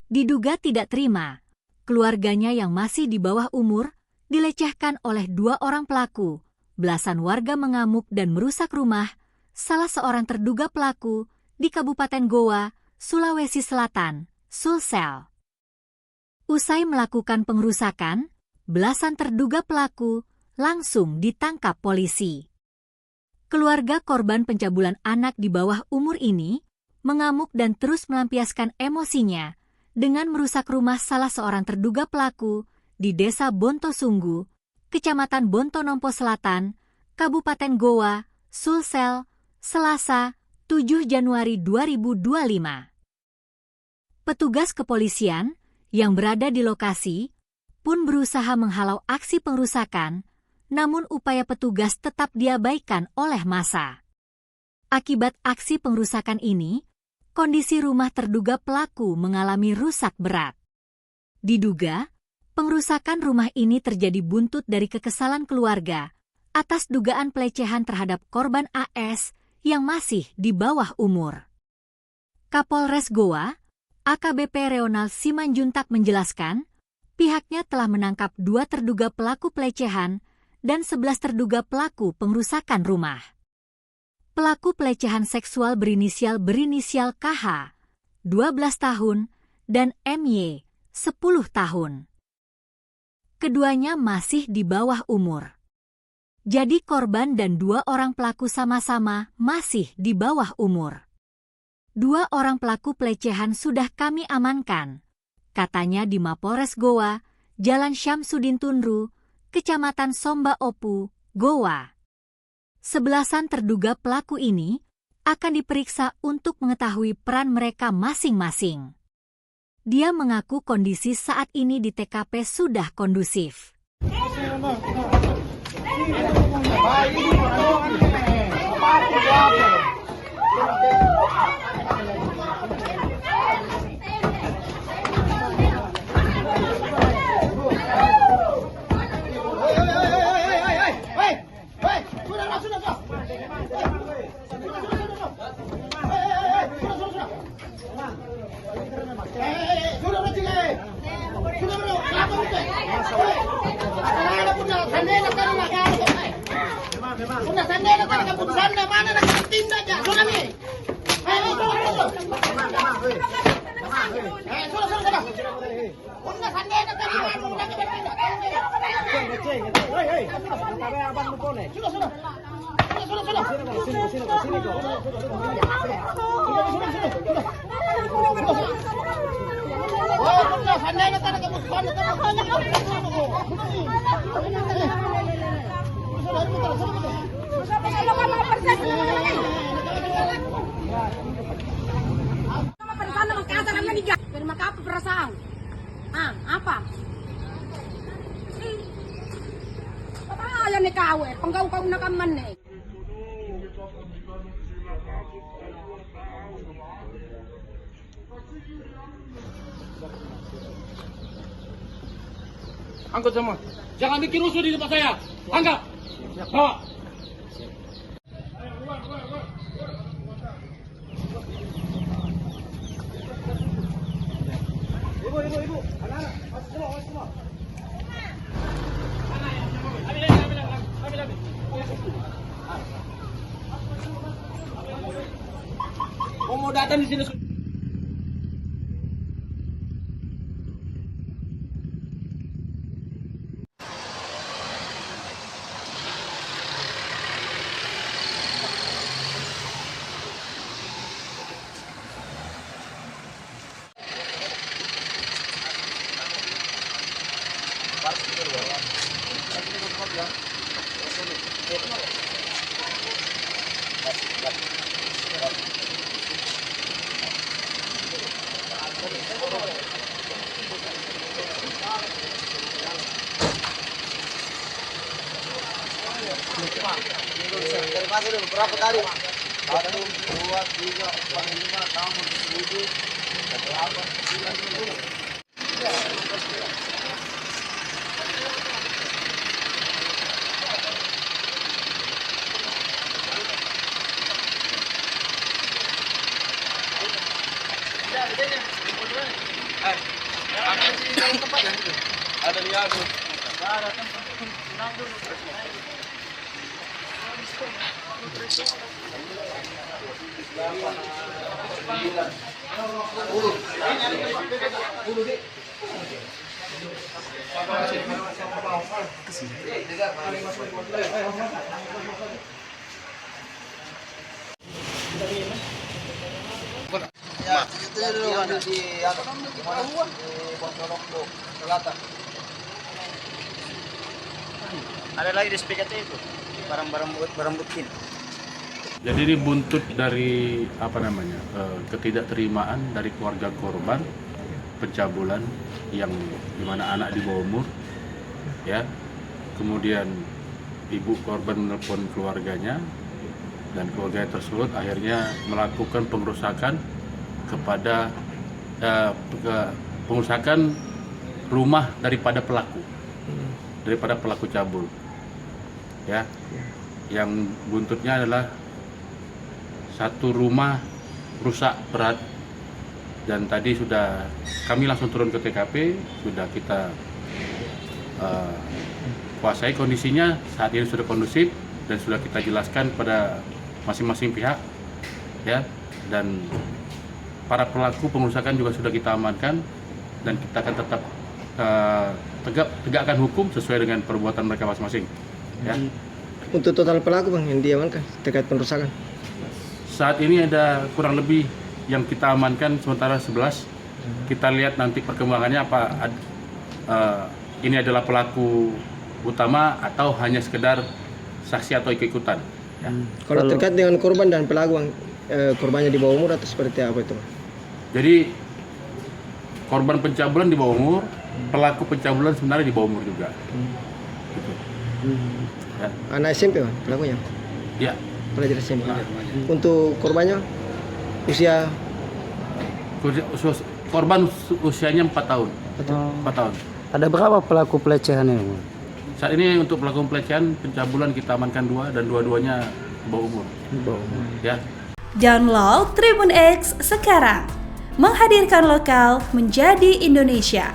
Diduga tidak terima, keluarganya yang masih di bawah umur dilecehkan oleh 2 orang pelaku. Belasan warga mengamuk dan merusak rumah salah seorang terduga pelaku di Kabupaten Goa, Sulawesi Selatan, Sulsel. Usai melakukan pengerusakan, belasan terduga pelaku langsung ditangkap polisi. Keluarga korban pencabulan anak di bawah umur ini mengamuk dan terus melampiaskan emosinya dengan merusak rumah salah seorang terduga pelaku di Desa Bontosunggu, Kecamatan Bontonompo Selatan, Kabupaten Goa, Sulsel, Selasa, 7 Januari 2025. Petugas kepolisian yang berada di lokasi pun berusaha menghalau aksi pengerusakan, namun upaya petugas tetap diabaikan oleh massa. Akibat aksi pengerusakan ini, kondisi rumah terduga pelaku mengalami rusak berat. Diduga, pengerusakan rumah ini terjadi buntut dari kekesalan keluarga atas dugaan pelecehan terhadap korban AS yang masih di bawah umur. Kapolres Goa, AKBP Reonald Simanjuntak menjelaskan, pihaknya telah menangkap 2 terduga pelaku pelecehan dan 11 terduga pelaku pengerusakan rumah. Pelaku pelecehan seksual berinisial KH, 12 tahun, dan MY, 10 tahun. Keduanya masih di bawah umur. Jadi korban dan 2 orang pelaku sama-sama masih di bawah umur. 2 orang pelaku pelecehan sudah kami amankan, katanya di Mapolres Goa, Jalan Syamsuddin Tunru, Kecamatan Somba Opu, Goa. 11 terduga pelaku ini akan diperiksa untuk mengetahui peran mereka masing-masing. Dia mengaku kondisi saat ini di TKP sudah kondusif. Perasaan. Apa? Apa ayan ni kau pengkau na kaman ni. Angkat semua. Jangan bikin rusuh di tempat saya. Angkat. Bawa. Ibu. Anak-anak. Masuk semua. Ambil. Mau datang di sini. Berapa kali? 1, 2, 3, 4, 5, 6, 7, 8, 9, 10. Ada lihat. Ya, itu dulu kan di Bontorok tuh, selatan. Ada lagi di SPKT itu, barang bukti. Jadi ini buntut dari ketidakterimaan dari keluarga korban pencabulan yang dimana anak di bawah umur, ya. Kemudian ibu korban menelpon keluarganya dan keluarga tersebut akhirnya melakukan pengerusakan kepada pengerusakan rumah daripada pelaku cabul, ya. Yang buntutnya adalah satu rumah rusak berat, dan tadi sudah kami langsung turun ke TKP, sudah kita kuasai kondisinya. Saat ini sudah kondusif dan sudah kita jelaskan pada masing-masing pihak, ya. Dan para pelaku pengerusakan juga sudah kita amankan dan kita akan tetap tegakkan hukum sesuai dengan perbuatan mereka masing-masing, ya. Untuk total pelaku bang yang diamankan terkait pengerusakan? Saat ini ada kurang lebih yang kita amankan sementara 11. Kita lihat nanti perkembangannya ini adalah pelaku utama atau hanya sekedar saksi atau ikut-ikutan. Ya. Kalau terkait dengan korban dan pelaku, korbannya di bawah umur atau seperti apa itu? Jadi korban pencabulan di bawah umur, pelaku pencabulan sebenarnya di bawah umur juga. Gitu. Ya. Anak SMP bang pelakunya? Ya. Pelajar SMP. Untuk korbannya korban usianya 4 tahun. 4 tahun. Ada berapa pelaku pelecehan ini? Saat ini untuk pelaku pelecehan pencabulan kita amankan 2 dan dua-duanya di bawah umur. Ya. Download Tribun X sekarang. Menghadirkan lokal menjadi Indonesia.